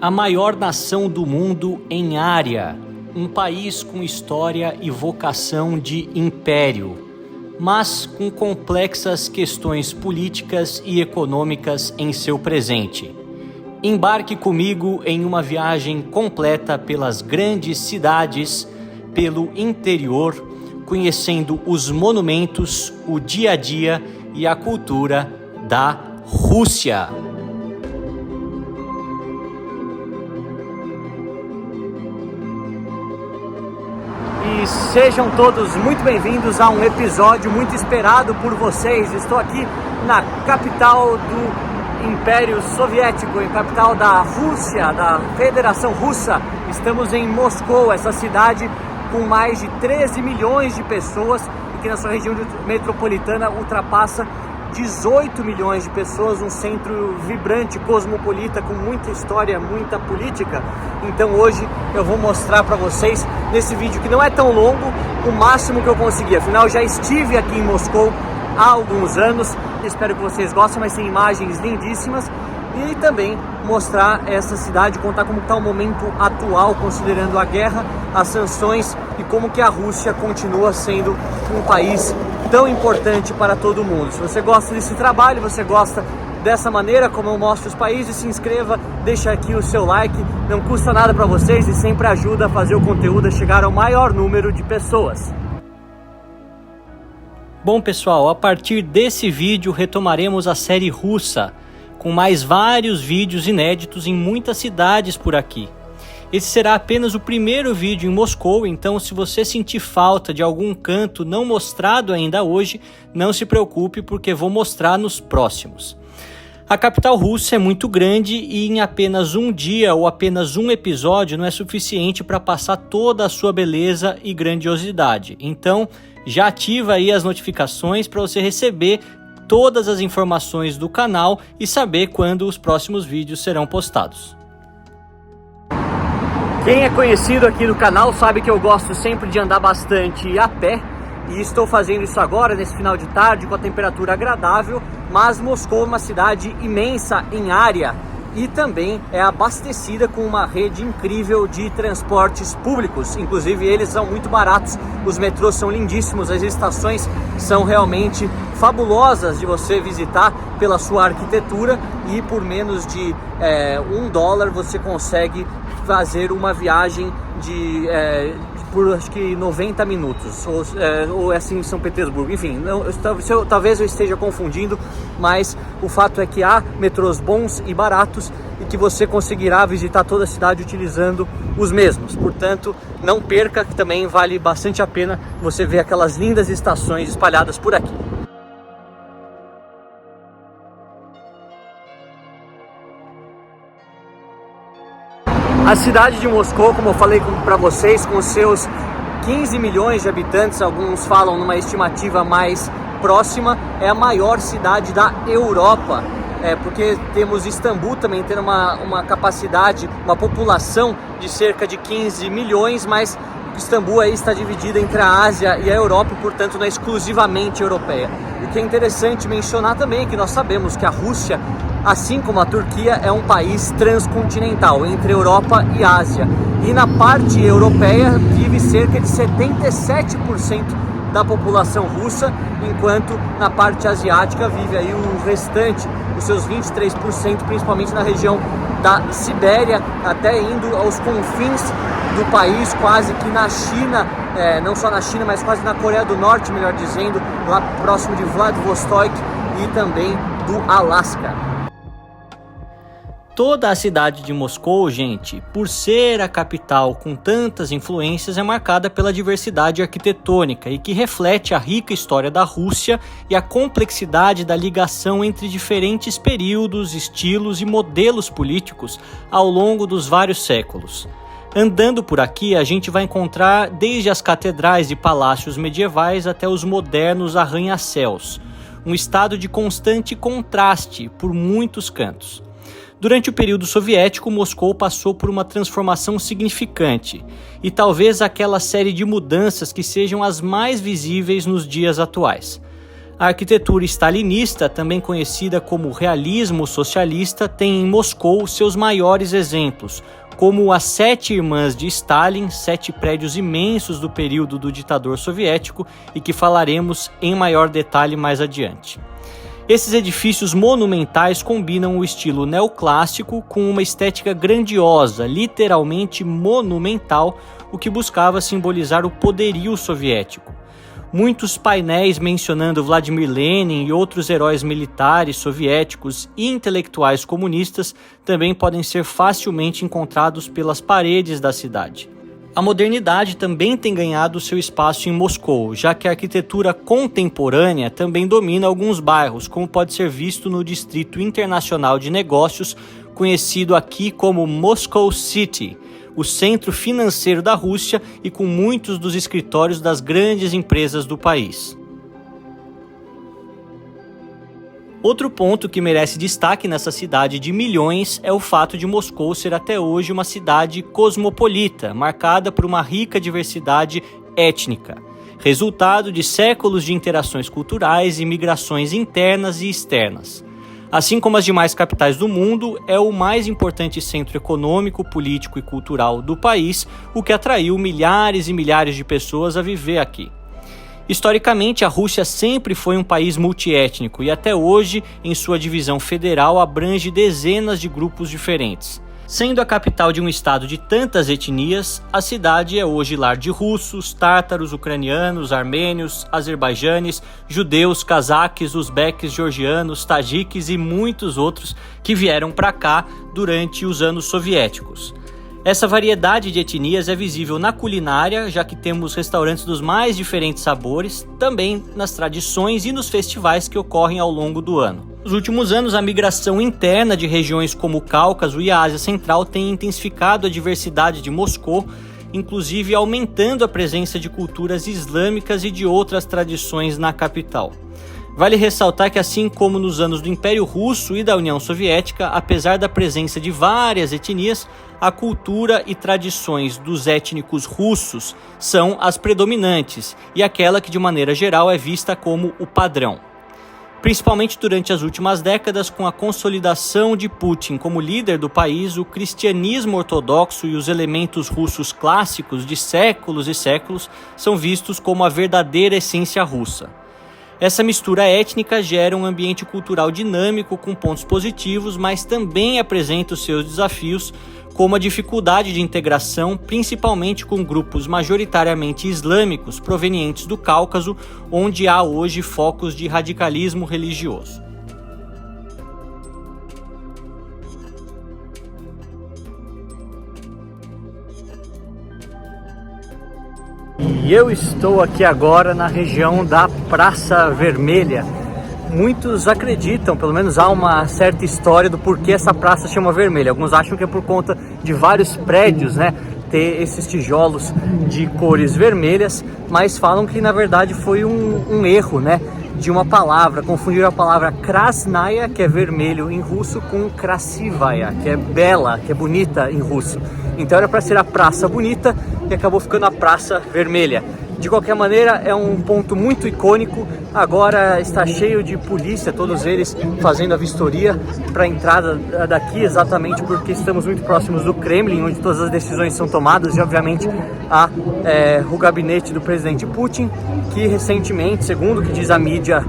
A maior nação do mundo em área, um país com história e vocação de império, mas com complexas questões políticas e econômicas em seu presente. Embarque comigo em uma viagem completa pelas grandes cidades, pelo interior, conhecendo os monumentos, o dia a dia e a cultura da Rússia. E sejam todos muito bem-vindos a um episódio muito esperado por vocês. Estou aqui na capital do Império Soviético, em capital da Rússia, da Federação Russa. Estamos em Moscou, essa cidade com mais de 13 milhões de pessoas e que na sua região metropolitana ultrapassa 18 milhões de pessoas, um centro vibrante, cosmopolita, com muita história, muita política. Então hoje eu vou mostrar para vocês, nesse vídeo que não é tão longo, o máximo que eu consegui. Afinal, já estive aqui em Moscou há alguns anos, espero que vocês gostem, mas tem imagens lindíssimas. E também mostrar essa cidade, contar como está o momento atual, considerando a guerra, as sanções e como que a Rússia continua sendo um país tão importante para todo mundo. Se você gosta desse trabalho, você gosta dessa maneira como eu mostro os países, se inscreva, deixa aqui o seu like, não custa nada para vocês e sempre ajuda a fazer o conteúdo a chegar ao maior número de pessoas. Bom pessoal, a partir desse vídeo retomaremos a série russa, com mais vários vídeos inéditos em muitas cidades por aqui. Esse será apenas o primeiro vídeo em Moscou, então se você sentir falta de algum canto não mostrado ainda hoje, não se preocupe porque vou mostrar nos próximos. A capital russa é muito grande e em apenas um dia ou apenas um episódio não é suficiente para passar toda a sua beleza e grandiosidade. Então já ativa aí as notificações para você receber todas as informações do canal e saber quando os próximos vídeos serão postados. Quem é conhecido aqui do canal sabe que eu gosto sempre de andar bastante a pé e estou fazendo isso agora nesse final de tarde com a temperatura agradável, mas Moscou é uma cidade imensa em área e também é abastecida com uma rede incrível de transportes públicos, inclusive eles são muito baratos, os metrôs são lindíssimos, as estações são realmente fabulosas de você visitar pela sua arquitetura e por menos de $1 você consegue fazer uma viagem por acho que 90 minutos, ou assim em São Petersburgo, enfim, talvez eu esteja confundindo, mas o fato é que há metrôs bons e baratos e que você conseguirá visitar toda a cidade utilizando os mesmos, portanto não perca, que também vale bastante a pena você ver aquelas lindas estações espalhadas por aqui. A cidade de Moscou, como eu falei para vocês, com seus 15 milhões de habitantes, alguns falam numa estimativa mais próxima, é a maior cidade da Europa. Porque temos Istambul também tendo uma capacidade, uma população de cerca de 15 milhões, mas Istambul aí está dividida entre a Ásia e a Europa e, portanto, não é exclusivamente europeia. O que é interessante mencionar também é que nós sabemos que a Rússia, assim como a Turquia, é um país transcontinental, entre Europa e Ásia. E na parte europeia vive cerca de 77% da população russa, enquanto na parte asiática vive aí o restante, os seus 23%, principalmente na região da Sibéria, até indo aos confins do país, quase que na China, não só na China, mas quase na Coreia do Norte, melhor dizendo, lá próximo de Vladivostok e também do Alasca. Toda a cidade de Moscou, gente, por ser a capital com tantas influências, é marcada pela diversidade arquitetônica e que reflete a rica história da Rússia e a complexidade da ligação entre diferentes períodos, estilos e modelos políticos ao longo dos vários séculos. Andando por aqui, a gente vai encontrar desde as catedrais e palácios medievais até os modernos arranha-céus, um estado de constante contraste por muitos cantos. Durante o período soviético, Moscou passou por uma transformação significante e talvez aquela série de mudanças que sejam as mais visíveis nos dias atuais. A arquitetura stalinista, também conhecida como realismo socialista, tem em Moscou seus maiores exemplos, como as 7 Irmãs de Stalin, 7 prédios imensos do período do ditador soviético e que falaremos em maior detalhe mais adiante. Esses edifícios monumentais combinam o estilo neoclássico com uma estética grandiosa, literalmente monumental, o que buscava simbolizar o poderio soviético. Muitos painéis mencionando Vladimir Lenin e outros heróis militares soviéticos e intelectuais comunistas também podem ser facilmente encontrados pelas paredes da cidade. A modernidade também tem ganhado seu espaço em Moscou, já que a arquitetura contemporânea também domina alguns bairros, como pode ser visto no Distrito Internacional de Negócios, conhecido aqui como Moscow City, o centro financeiro da Rússia e com muitos dos escritórios das grandes empresas do país. Outro ponto que merece destaque nessa cidade de milhões é o fato de Moscou ser até hoje uma cidade cosmopolita, marcada por uma rica diversidade étnica, resultado de séculos de interações culturais e migrações internas e externas. Assim como as demais capitais do mundo, é o mais importante centro econômico, político e cultural do país, o que atraiu milhares e milhares de pessoas a viver aqui. Historicamente, a Rússia sempre foi um país multiétnico e até hoje, em sua divisão federal, abrange dezenas de grupos diferentes. Sendo a capital de um estado de tantas etnias, a cidade é hoje lar de russos, tártaros, ucranianos, armênios, azerbaijanes, judeus, cazaques, uzbeques, georgianos, tajiques e muitos outros que vieram para cá durante os anos soviéticos. Essa variedade de etnias é visível na culinária, já que temos restaurantes dos mais diferentes sabores, também nas tradições e nos festivais que ocorrem ao longo do ano. Nos últimos anos, a migração interna de regiões como o Cáucaso e a Ásia Central tem intensificado a diversidade de Moscou, inclusive aumentando a presença de culturas islâmicas e de outras tradições na capital. Vale ressaltar que, assim como nos anos do Império Russo e da União Soviética, apesar da presença de várias etnias, a cultura e tradições dos étnicos russos são as predominantes e aquela que, de maneira geral, é vista como o padrão. Principalmente durante as últimas décadas, com a consolidação de Putin como líder do país, o cristianismo ortodoxo e os elementos russos clássicos de séculos e séculos são vistos como a verdadeira essência russa. Essa mistura étnica gera um ambiente cultural dinâmico com pontos positivos, mas também apresenta os seus desafios, como a dificuldade de integração, principalmente com grupos majoritariamente islâmicos provenientes do Cáucaso, onde há hoje focos de radicalismo religioso. E eu estou aqui agora na região da Praça Vermelha. Muitos acreditam, pelo menos há uma certa história do porquê essa praça chama vermelha. Alguns acham que é por conta de vários prédios, ter esses tijolos de cores vermelhas, mas falam que na verdade foi um erro, de uma palavra. Confundiram a palavra krasnaya, que é vermelho em russo, com krasivaya, que é bela, que é bonita em russo. Então era para ser a Praça Bonita e acabou ficando a Praça Vermelha. De qualquer maneira, é um ponto muito icônico. Agora está cheio de polícia, todos eles fazendo a vistoria para a entrada daqui, exatamente porque estamos muito próximos do Kremlin, onde todas as decisões são tomadas, e obviamente há o gabinete do presidente Putin, que recentemente, segundo o que diz a mídia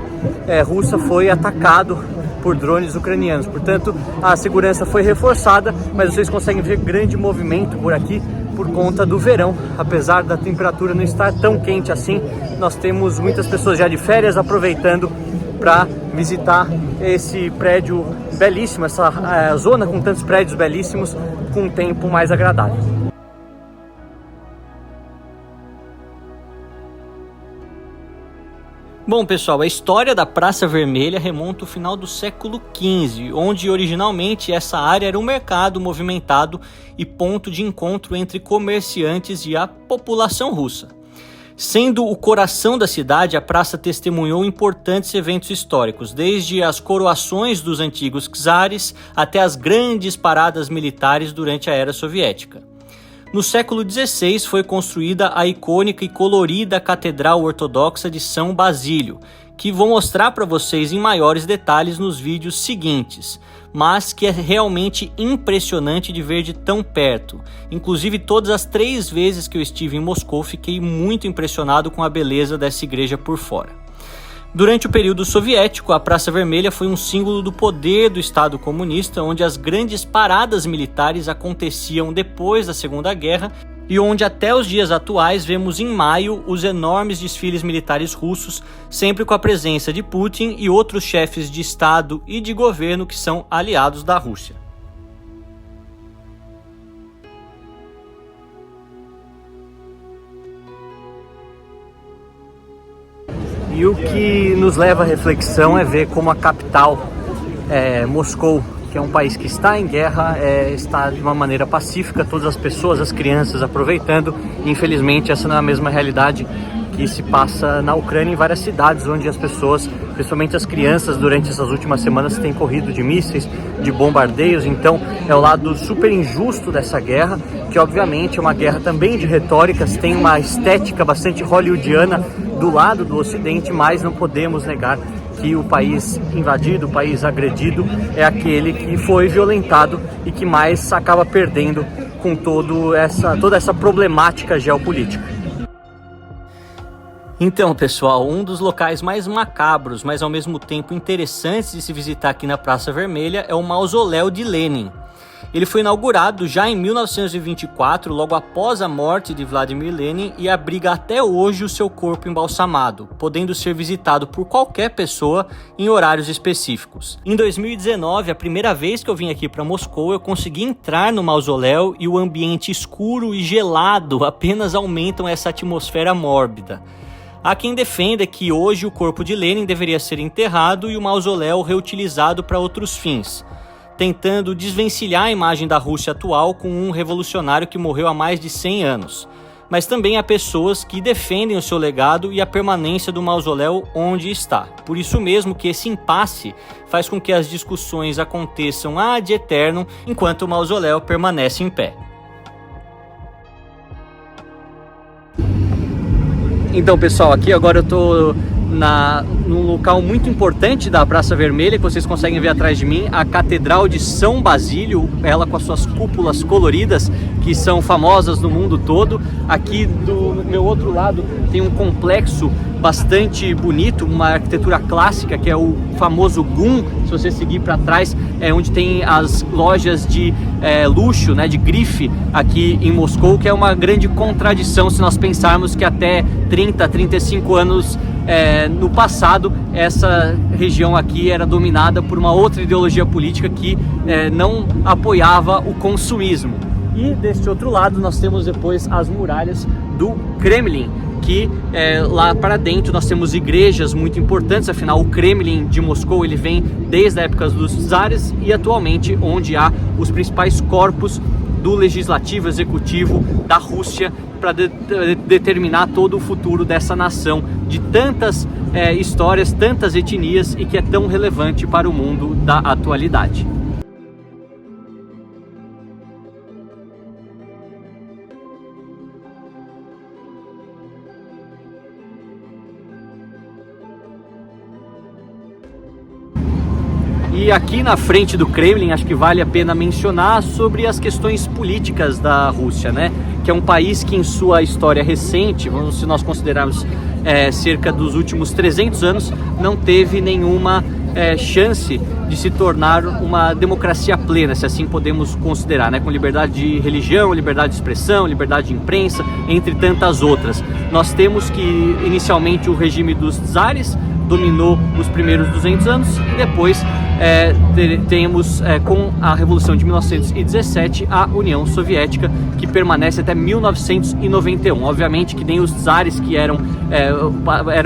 russa, foi atacado por drones ucranianos. Portanto, a segurança foi reforçada, mas vocês conseguem ver grande movimento por aqui por conta do verão. Apesar da temperatura não estar tão quente assim, nós temos muitas pessoas já de férias aproveitando para visitar esse prédio belíssimo, essa zona com tantos prédios belíssimos, com um tempo mais agradável. Bom, pessoal, a história da Praça Vermelha remonta ao final do século XV, onde originalmente essa área era um mercado movimentado e ponto de encontro entre comerciantes e a população russa. Sendo o coração da cidade, a praça testemunhou importantes eventos históricos, desde as coroações dos antigos czares até as grandes paradas militares durante a era soviética. No século XVI foi construída a icônica e colorida Catedral Ortodoxa de São Basílio, que vou mostrar para vocês em maiores detalhes nos vídeos seguintes, mas que é realmente impressionante de ver de tão perto. Inclusive, todas as 3 vezes que eu estive em Moscou, fiquei muito impressionado com a beleza dessa igreja por fora. Durante o período soviético, a Praça Vermelha foi um símbolo do poder do Estado comunista, onde as grandes paradas militares aconteciam depois da Segunda Guerra e onde até os dias atuais vemos em maio os enormes desfiles militares russos, sempre com a presença de Putin e outros chefes de Estado e de governo que são aliados da Rússia. E o que nos leva à reflexão é ver como a capital, Moscou, que é um país que está em guerra, está de uma maneira pacífica, todas as pessoas, as crianças aproveitando. Infelizmente, essa não é a mesma realidade que se passa na Ucrânia, em várias cidades onde as pessoas, principalmente as crianças, durante essas últimas semanas têm corrido de mísseis, de bombardeios. Então é o lado super injusto dessa guerra, que obviamente é uma guerra também de retóricas, tem uma estética bastante hollywoodiana do lado do Ocidente, mas não podemos negar que o país invadido, o país agredido, é aquele que foi violentado e que mais acaba perdendo com toda essa problemática geopolítica. Então, pessoal, um dos locais mais macabros, mas ao mesmo tempo interessantes de se visitar aqui na Praça Vermelha é o Mausoléu de Lenin. Ele foi inaugurado já em 1924, logo após a morte de Vladimir Lenin, e abriga até hoje o seu corpo embalsamado, podendo ser visitado por qualquer pessoa em horários específicos. Em 2019, a primeira vez que eu vim aqui para Moscou, eu consegui entrar no mausoléu e o ambiente escuro e gelado apenas aumentam essa atmosfera mórbida. Há quem defenda que hoje o corpo de Lenin deveria ser enterrado e o mausoléu reutilizado para outros fins, tentando desvencilhar a imagem da Rússia atual com um revolucionário que morreu há mais de 100 anos. Mas também há pessoas que defendem o seu legado e a permanência do mausoléu onde está. Por isso mesmo que esse impasse faz com que as discussões aconteçam ad eternum enquanto o mausoléu permanece em pé. Então, pessoal, aqui agora eu estou num local muito importante da Praça Vermelha, que vocês conseguem ver atrás de mim, a Catedral de São Basílio, ela com as suas cúpulas coloridas, que são famosas no mundo todo. Aqui do meu outro lado tem um complexo bastante bonito, uma arquitetura clássica, que é o famoso GUM. Se você seguir para trás, é onde tem as lojas de luxo, né, de grife aqui em Moscou, que é uma grande contradição se nós pensarmos que até 30, 35 anos no passado, essa região aqui era dominada por uma outra ideologia política que não apoiava o consumismo. E deste outro lado nós temos depois as muralhas do Kremlin, que lá para dentro nós temos igrejas muito importantes. Afinal, o Kremlin de Moscou ele vem desde a época dos czares e atualmente onde há os principais corpos do legislativo, executivo da Rússia, para determinar todo o futuro dessa nação, de tantas histórias, tantas etnias, e que é tão relevante para o mundo da atualidade. E aqui na frente do Kremlin, acho que vale a pena mencionar sobre as questões políticas da Rússia, né? Que é um país que em sua história recente, se nós considerarmos cerca dos últimos 300 anos, não teve nenhuma chance de se tornar uma democracia plena, se assim podemos considerar, né? Com liberdade de religião, liberdade de expressão, liberdade de imprensa, entre tantas outras. Nós temos que inicialmente o regime dos czares dominou os primeiros 200 anos e depois temos com a Revolução de 1917 a União Soviética, que permanece até 1991. Obviamente que nem os czares, que era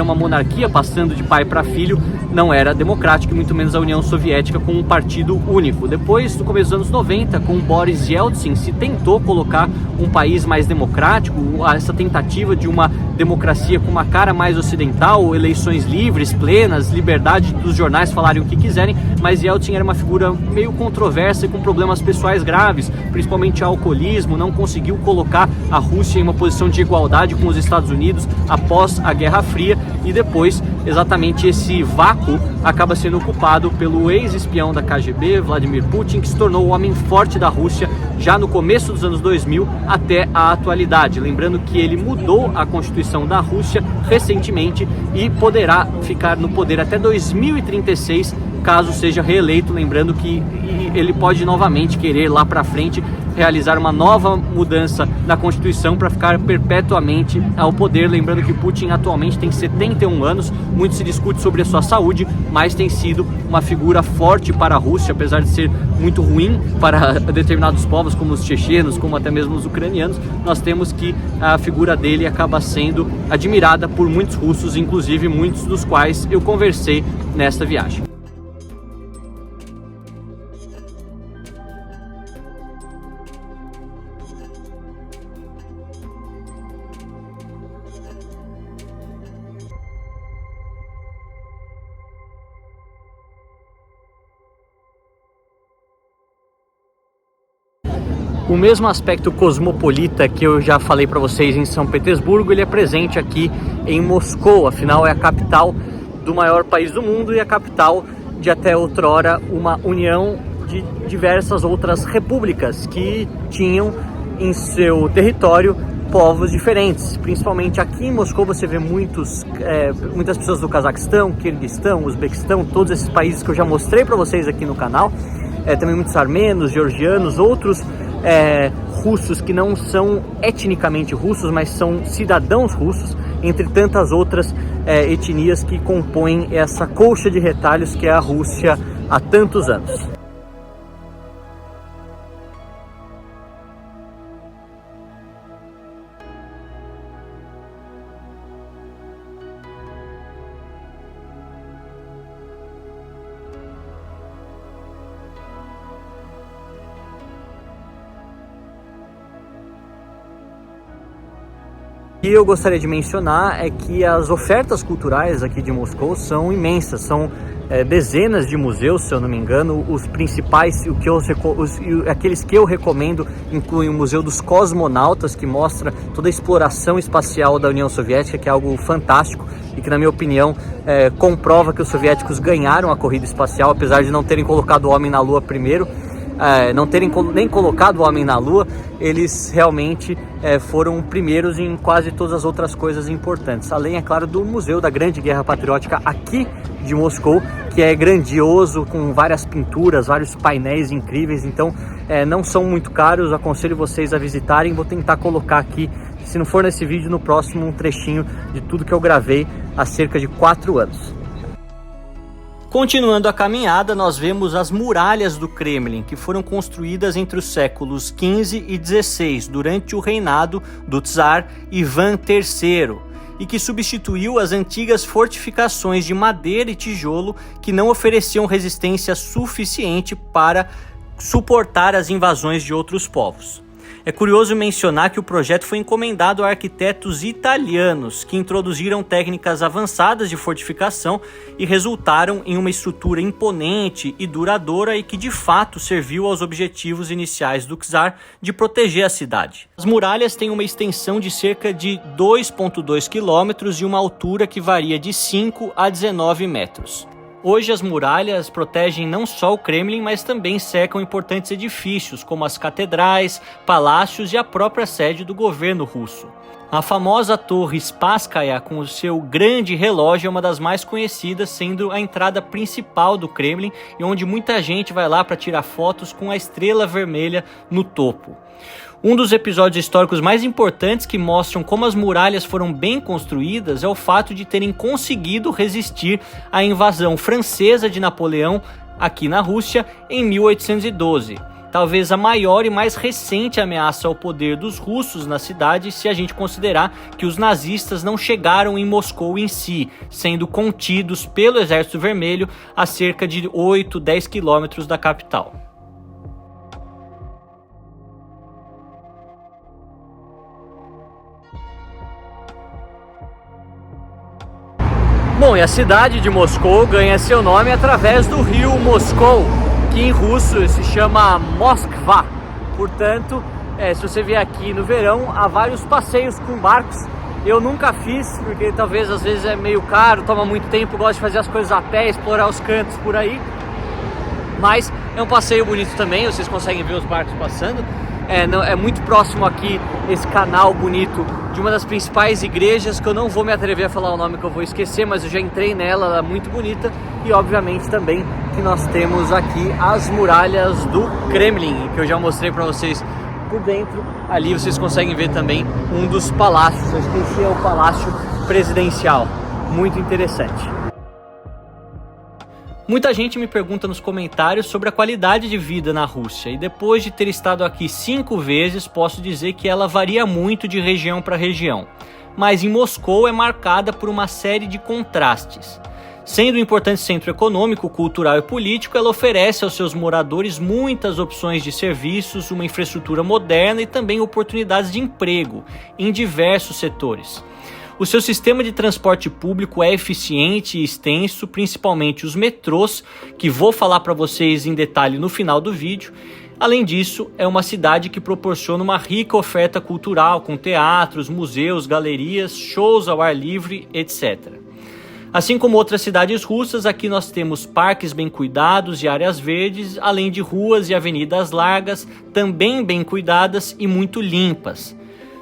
uma monarquia passando de pai para filho, não era democrático, e muito menos a União Soviética com um partido único. Depois, no começo dos anos 90, com Boris Yeltsin, se tentou colocar um país mais democrático, essa tentativa de uma democracia com uma cara mais ocidental, eleições livres, plenas, liberdade dos jornais falarem o que quiserem, mas Yeltsin era uma figura meio controversa e com problemas pessoais graves, principalmente alcoolismo, não conseguiu colocar a Rússia em uma posição de igualdade com os Estados Unidos após a Guerra Fria, e depois exatamente esse vácuo acaba sendo ocupado pelo ex-espião da KGB, Vladimir Putin, que se tornou o homem forte da Rússia já no começo dos anos 2000 até a atualidade. Lembrando que ele mudou a Constituição da Rússia recentemente e poderá ficar no poder até 2036, caso seja reeleito. Lembrando que ele pode novamente querer lá para frente realizar uma nova mudança na Constituição para ficar perpetuamente ao poder. Lembrando que Putin atualmente tem 71 anos, muito se discute sobre a sua saúde, mas tem sido uma figura forte para a Rússia, apesar de ser muito ruim para determinados povos, como os chechenos, como até mesmo os ucranianos. Nós temos que a figura dele acaba sendo admirada por muitos russos, inclusive muitos dos quais eu conversei nesta viagem. O mesmo aspecto cosmopolita que eu já falei para vocês em São Petersburgo, ele é presente aqui em Moscou. Afinal, é a capital do maior país do mundo e a capital de até outrora uma união de diversas outras repúblicas que tinham em seu território povos diferentes. Principalmente aqui em Moscou você vê muitas pessoas do Cazaquistão, Quirguistão, Uzbequistão, todos esses países que eu já mostrei para vocês aqui no canal. Também muitos armenos, georgianos, outros russos que não são etnicamente russos, mas são cidadãos russos, entre tantas outras etnias que compõem essa colcha de retalhos que é a Rússia há tantos anos. E eu gostaria de mencionar que as ofertas culturais aqui de Moscou são imensas, são dezenas de museus, se eu não me engano. Os principais, aqueles que eu recomendo, incluem o Museu dos Cosmonautas, que mostra toda a exploração espacial da União Soviética, que é algo fantástico e que, na minha opinião, comprova que os soviéticos ganharam a corrida espacial, apesar de não terem colocado o homem na Lua primeiro. Não terem nem colocado o homem na Lua, eles realmente foram primeiros em quase todas as outras coisas importantes. Além, é claro, do Museu da Grande Guerra Patriótica aqui de Moscou, que é grandioso, com várias pinturas, vários painéis incríveis. Então, não são muito caros, aconselho vocês a visitarem. Vou tentar colocar aqui, se não for nesse vídeo, no próximo, um trechinho de tudo que eu gravei há cerca de 4 anos. Continuando a caminhada, nós vemos as muralhas do Kremlin, que foram construídas entre os séculos XV e XVI, durante o reinado do Tsar Ivan III, e que substituiu as antigas fortificações de madeira e tijolo que não ofereciam resistência suficiente para suportar as invasões de outros povos. É curioso mencionar que o projeto foi encomendado a arquitetos italianos que introduziram técnicas avançadas de fortificação e resultaram em uma estrutura imponente e duradoura e que de fato serviu aos objetivos iniciais do Czar de proteger a cidade. As muralhas têm uma extensão de cerca de 2,2 km e uma altura que varia de 5 a 19 metros. Hoje as muralhas protegem não só o Kremlin, mas também cercam importantes edifícios, como as catedrais, palácios e a própria sede do governo russo. A famosa Torre Spasskaya, com o seu grande relógio, é uma das mais conhecidas, sendo a entrada principal do Kremlin e onde muita gente vai lá para tirar fotos com a estrela vermelha no topo. Um dos episódios históricos mais importantes que mostram como as muralhas foram bem construídas é o fato de terem conseguido resistir à invasão francesa de Napoleão aqui na Rússia em 1812. Talvez a maior e mais recente ameaça ao poder dos russos na cidade, se a gente considerar que os nazistas não chegaram em Moscou em si, sendo contidos pelo Exército Vermelho a cerca de 8-10 quilômetros da capital. Bom, e a cidade de Moscou ganha seu nome através do rio Moscou, que em russo se chama Moskva. Portanto, se você vier aqui no verão, há vários passeios com barcos. Eu nunca fiz, porque talvez às vezes é meio caro, toma muito tempo, gosto de fazer as coisas a pé, explorar os cantos por aí. Mas é um passeio bonito também, vocês conseguem ver os barcos passando. É muito próximo aqui esse canal bonito de uma das principais igrejas, que eu não vou me atrever a falar o nome, que eu vou esquecer, mas eu já entrei nela, ela é muito bonita. E obviamente também que nós temos aqui as muralhas do Kremlin, que eu já mostrei para vocês por dentro. Ali vocês conseguem ver também um dos palácios, acho que esse é o Palácio Presidencial, muito interessante. Muita gente me pergunta nos comentários sobre a qualidade de vida na Rússia, e depois de ter estado aqui 5 vezes, posso dizer que ela varia muito de região para região. Mas em Moscou é marcada por uma série de contrastes. Sendo um importante centro econômico, cultural e político, ela oferece aos seus moradores muitas opções de serviços, uma infraestrutura moderna e também oportunidades de emprego em diversos setores. O seu sistema de transporte público é eficiente e extenso, principalmente os metrôs, que vou falar para vocês em detalhe no final do vídeo. Além disso, é uma cidade que proporciona uma rica oferta cultural, com teatros, museus, galerias, shows ao ar livre, etc. Assim como outras cidades russas, aqui nós temos parques bem cuidados e áreas verdes, além de ruas e avenidas largas, também bem cuidadas e muito limpas.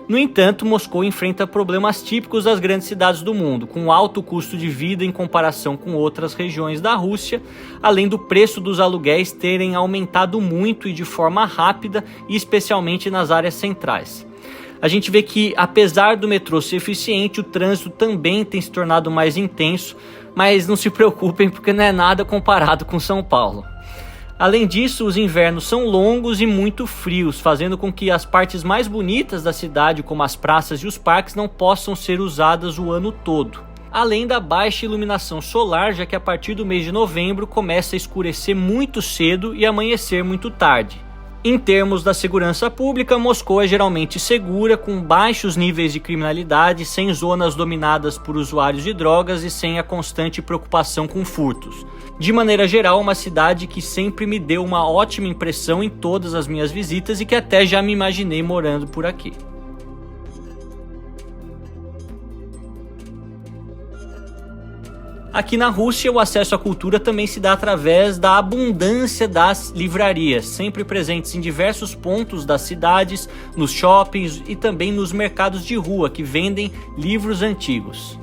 No entanto, Moscou enfrenta problemas típicos das grandes cidades do mundo, com alto custo de vida em comparação com outras regiões da Rússia, além do preço dos aluguéis terem aumentado muito e de forma rápida, e especialmente nas áreas centrais. A gente vê que, apesar do metrô ser eficiente, o trânsito também tem se tornado mais intenso, mas não se preocupem porque não é nada comparado com São Paulo. Além disso, os invernos são longos e muito frios, fazendo com que as partes mais bonitas da cidade, como as praças e os parques, não possam ser usadas o ano todo. Além da baixa iluminação solar, já que a partir do mês de novembro começa a escurecer muito cedo e amanhecer muito tarde. Em termos da segurança pública, Moscou é geralmente segura, com baixos níveis de criminalidade, sem zonas dominadas por usuários de drogas e sem a constante preocupação com furtos. De maneira geral, uma cidade que sempre me deu uma ótima impressão em todas as minhas visitas e que até já me imaginei morando por aqui. Aqui na Rússia, o acesso à cultura também se dá através da abundância das livrarias, sempre presentes em diversos pontos das cidades, nos shoppings e também nos mercados de rua, que vendem livros antigos.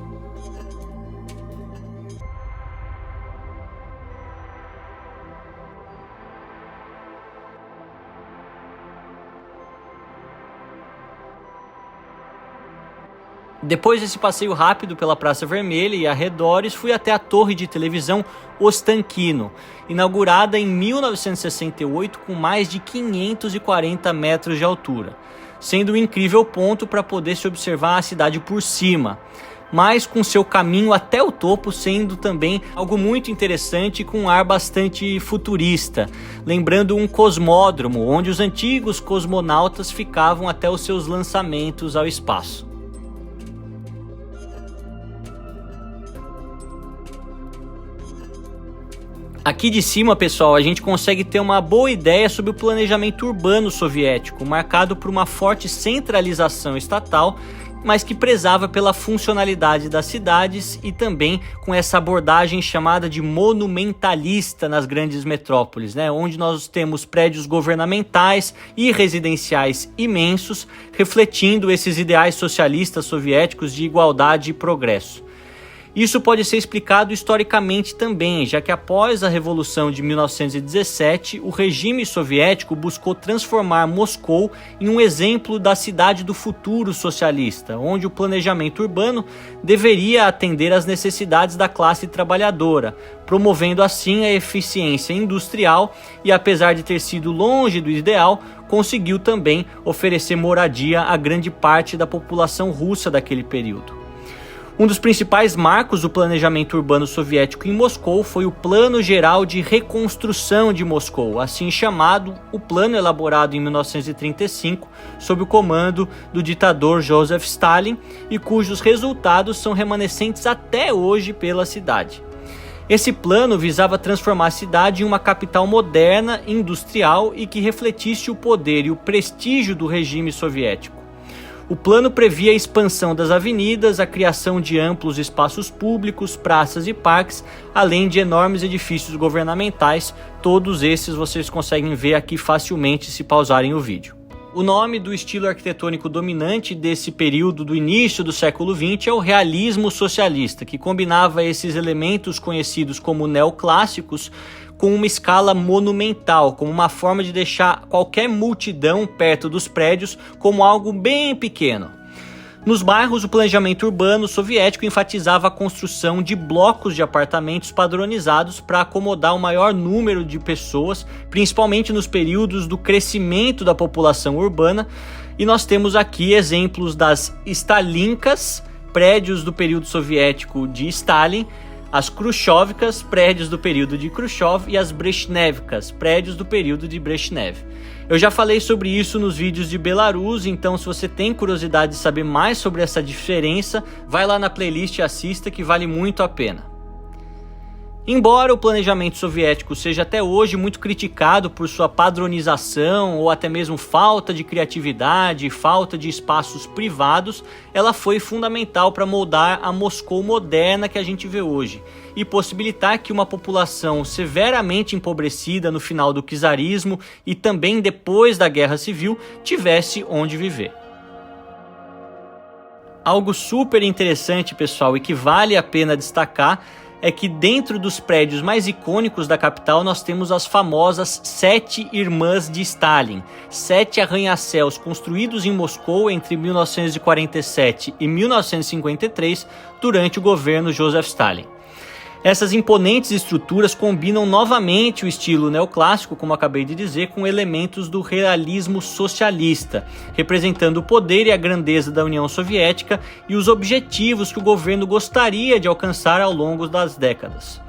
Depois desse passeio rápido pela Praça Vermelha e arredores, fui até a torre de televisão Ostankino, inaugurada em 1968 com mais de 540 metros de altura, sendo um incrível ponto para poder se observar a cidade por cima, mas com seu caminho até o topo sendo também algo muito interessante com um ar bastante futurista, lembrando um cosmódromo onde os antigos cosmonautas ficavam até os seus lançamentos ao espaço. Aqui de cima, pessoal, a gente consegue ter uma boa ideia sobre o planejamento urbano soviético, marcado por uma forte centralização estatal, mas que prezava pela funcionalidade das cidades e também com essa abordagem chamada de monumentalista nas grandes metrópoles, onde nós temos prédios governamentais e residenciais imensos, refletindo esses ideais socialistas soviéticos de igualdade e progresso. Isso pode ser explicado historicamente também, já que após a Revolução de 1917, o regime soviético buscou transformar Moscou em um exemplo da cidade do futuro socialista, onde o planejamento urbano deveria atender às necessidades da classe trabalhadora, promovendo assim a eficiência industrial e, apesar de ter sido longe do ideal, conseguiu também oferecer moradia a grande parte da população russa daquele período. Um dos principais marcos do planejamento urbano soviético em Moscou foi o Plano Geral de Reconstrução de Moscou, assim chamado, o plano elaborado em 1935 sob o comando do ditador Joseph Stalin e cujos resultados são remanescentes até hoje pela cidade. Esse plano visava transformar a cidade em uma capital moderna, industrial e que refletisse o poder e o prestígio do regime soviético. O plano previa a expansão das avenidas, a criação de amplos espaços públicos, praças e parques, além de enormes edifícios governamentais. Todos esses vocês conseguem ver aqui facilmente se pausarem o vídeo. O nome do estilo arquitetônico dominante desse período do início do século XX é o realismo socialista, que combinava esses elementos conhecidos como neoclássicos com uma escala monumental, como uma forma de deixar qualquer multidão perto dos prédios como algo bem pequeno. Nos bairros, o planejamento urbano soviético enfatizava a construção de blocos de apartamentos padronizados para acomodar o maior número de pessoas, principalmente nos períodos do crescimento da população urbana, e nós temos aqui exemplos das Stalinkas, prédios do período soviético de Stalin, as Khrushchevkas, prédios do período de Khrushchev, e as Brezhnevkas, prédios do período de Brezhnev. Eu já falei sobre isso nos vídeos de Belarus, então se você tem curiosidade de saber mais sobre essa diferença, vai lá na playlist e assista, que vale muito a pena. Embora o planejamento soviético seja até hoje muito criticado por sua padronização ou até mesmo falta de criatividade e falta de espaços privados, ela foi fundamental para moldar a Moscou moderna que a gente vê hoje e possibilitar que uma população severamente empobrecida no final do czarismo e também depois da Guerra Civil tivesse onde viver. Algo super interessante, pessoal, e que vale a pena destacar é que dentro dos prédios mais icônicos da capital nós temos as famosas 7 Irmãs de Stalin, 7 arranha-céus construídos em Moscou entre 1947 e 1953 durante o governo Joseph Stalin. Essas imponentes estruturas combinam novamente o estilo neoclássico, como acabei de dizer, com elementos do realismo socialista, representando o poder e a grandeza da União Soviética e os objetivos que o governo gostaria de alcançar ao longo das décadas.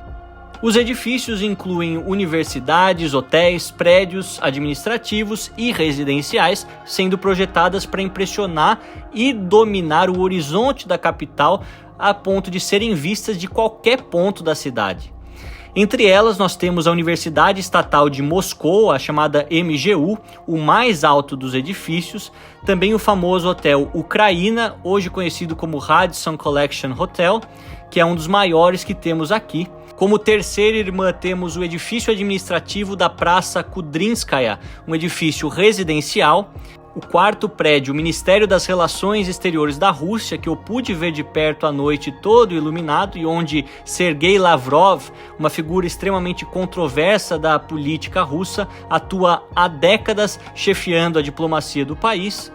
Os edifícios incluem universidades, hotéis, prédios administrativos e residenciais, sendo projetadas para impressionar e dominar o horizonte da capital a ponto de serem vistas de qualquer ponto da cidade. Entre elas nós temos a Universidade Estatal de Moscou, a chamada MGU, o mais alto dos edifícios, também o famoso Hotel Ucraina, hoje conhecido como Radisson Collection Hotel, que é um dos maiores que temos aqui. Como terceira irmã temos o edifício administrativo da Praça Kudrinskaya, um edifício residencial. O quarto prédio, o Ministério das Relações Exteriores da Rússia, que eu pude ver de perto à noite, todo iluminado, e onde Sergei Lavrov, uma figura extremamente controversa da política russa, atua há décadas chefiando a diplomacia do país.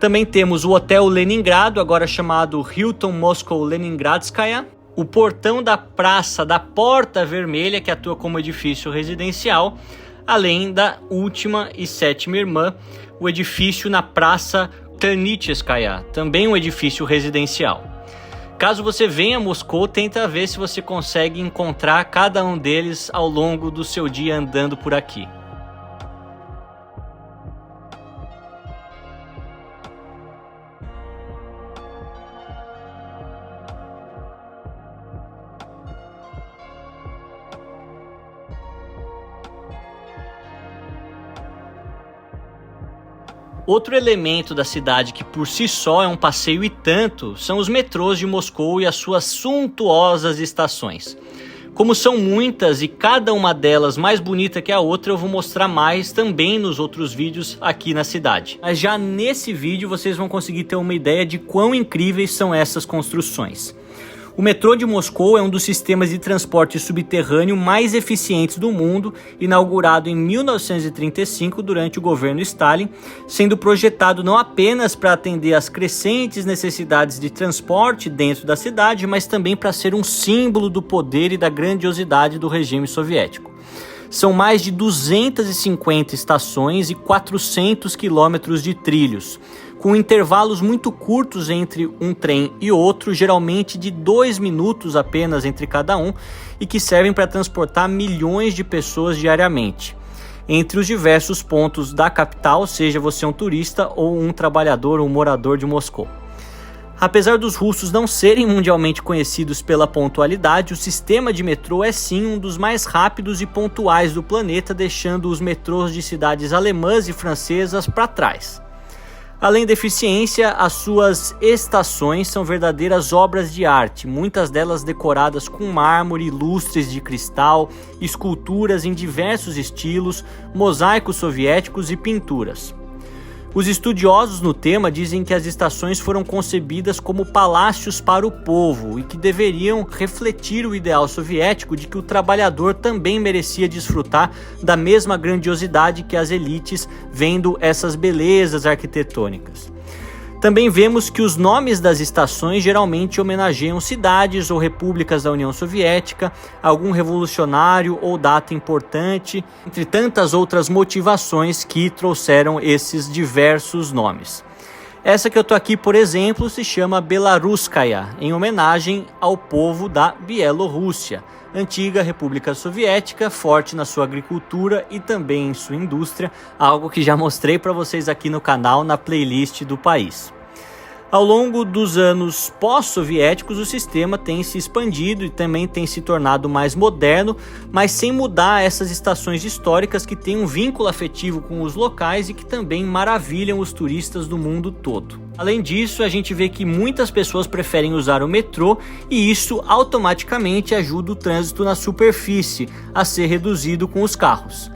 Também temos o Hotel Leningrado, agora chamado Hilton Moscow Leningradskaya, o portão da Praça da Porta Vermelha, que atua como edifício residencial, além da última e sétima irmã, o edifício na Praça Ternitcheskaya, também um edifício residencial. Caso você venha a Moscou, tenta ver se você consegue encontrar cada um deles ao longo do seu dia andando por aqui. Outro elemento da cidade que por si só é um passeio e tanto são os metrôs de Moscou e as suas suntuosas estações. Como são muitas e cada uma delas mais bonita que a outra, eu vou mostrar mais também nos outros vídeos aqui na cidade. Mas já nesse vídeo vocês vão conseguir ter uma ideia de quão incríveis são essas construções. O metrô de Moscou é um dos sistemas de transporte subterrâneo mais eficientes do mundo, inaugurado em 1935 durante o governo Stalin, sendo projetado não apenas para atender às crescentes necessidades de transporte dentro da cidade, mas também para ser um símbolo do poder e da grandiosidade do regime soviético. São mais de 250 estações e 400 quilômetros de trilhos, com intervalos muito curtos entre um trem e outro, geralmente de 2 minutos apenas entre cada um, e que servem para transportar milhões de pessoas diariamente entre os diversos pontos da capital, seja você um turista ou um trabalhador ou um morador de Moscou. Apesar dos russos não serem mundialmente conhecidos pela pontualidade, o sistema de metrô é sim um dos mais rápidos e pontuais do planeta, deixando os metrôs de cidades alemãs e francesas para trás. Além da eficiência, as suas estações são verdadeiras obras de arte, muitas delas decoradas com mármore, lustres de cristal, esculturas em diversos estilos, mosaicos soviéticos e pinturas. Os estudiosos no tema dizem que as estações foram concebidas como palácios para o povo e que deveriam refletir o ideal soviético de que o trabalhador também merecia desfrutar da mesma grandiosidade que as elites, vendo essas belezas arquitetônicas. Também vemos que os nomes das estações geralmente homenageiam cidades ou repúblicas da União Soviética, algum revolucionário ou data importante, entre tantas outras motivações que trouxeram esses diversos nomes. Essa que eu tô aqui, por exemplo, se chama Belarusskaya, em homenagem ao povo da Bielorrússia, antiga República Soviética, forte na sua agricultura e também em sua indústria, algo que já mostrei para vocês aqui no canal na playlist do país. Ao longo dos anos pós-soviéticos, o sistema tem se expandido e também tem se tornado mais moderno, mas sem mudar essas estações históricas que têm um vínculo afetivo com os locais e que também maravilham os turistas do mundo todo. Além disso, a gente vê que muitas pessoas preferem usar o metrô e isso automaticamente ajuda o trânsito na superfície a ser reduzido com os carros.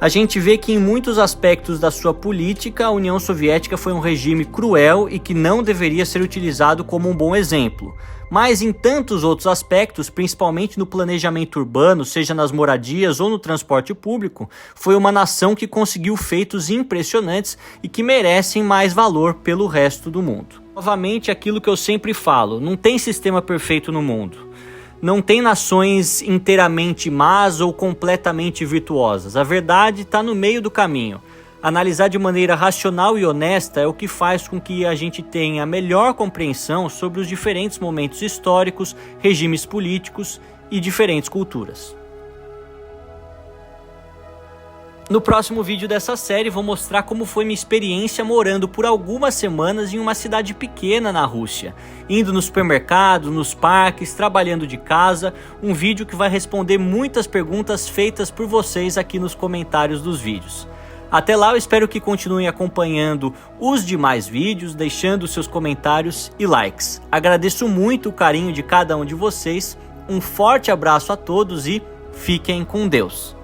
A gente vê que em muitos aspectos da sua política, a União Soviética foi um regime cruel e que não deveria ser utilizado como um bom exemplo. Mas em tantos outros aspectos, principalmente no planejamento urbano, seja nas moradias ou no transporte público, foi uma nação que conseguiu feitos impressionantes e que merecem mais valor pelo resto do mundo. Novamente, aquilo que eu sempre falo, não tem sistema perfeito no mundo. Não tem nações inteiramente más ou completamente virtuosas. A verdade está no meio do caminho. Analisar de maneira racional e honesta é o que faz com que a gente tenha melhor compreensão sobre os diferentes momentos históricos, regimes políticos e diferentes culturas. No próximo vídeo dessa série vou mostrar como foi minha experiência morando por algumas semanas em uma cidade pequena na Rússia, indo no supermercado, nos parques, trabalhando de casa, um vídeo que vai responder muitas perguntas feitas por vocês aqui nos comentários dos vídeos. Até lá eu espero que continuem acompanhando os demais vídeos, deixando seus comentários e likes. Agradeço muito o carinho de cada um de vocês, um forte abraço a todos e fiquem com Deus!